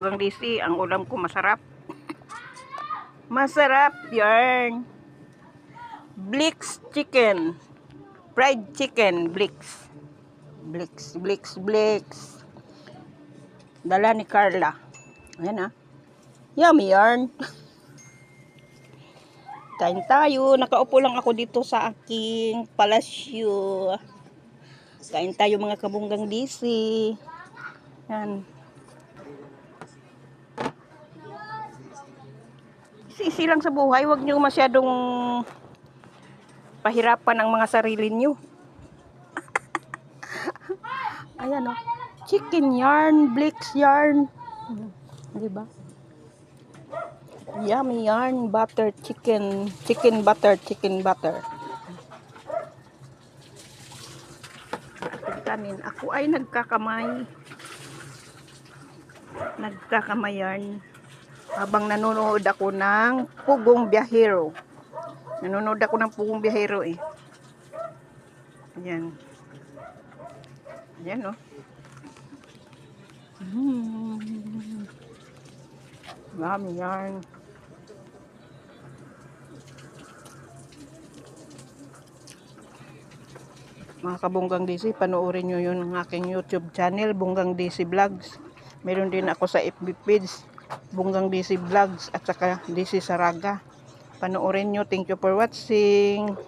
Hanggang DC, ang ulam ko masarap. Masarap yarn. Blix chicken. Fried chicken. Blix. Blix. Dala ni Carla. Ayan ah. Yummy yarn. Kain tayo. Nakaupo lang ako dito sa aking palasyo. Kain tayo mga kabunggang DC. Yan. Isi lang sa buhay, wag niyo masyadong pahirapan ang mga sarili niyo. Ayan oh. Chicken yarn, Blix yarn. Di ba? Yummy yarn, butter chicken, chicken butter. Kanin, ako ay nagkakamay yarn. Habang nanonood ako ng Pugong Biyahero. Eh. Ayan. Ayan, oh. Dami yan. Mga kabunggang DC, panoorin nyo yun ng aking YouTube channel, Bunggang DC Vlogs. Meron din ako sa FB page, Bunggang DC Vlogs at saka DC Saraga. Panoorin nyo. Thank you for watching.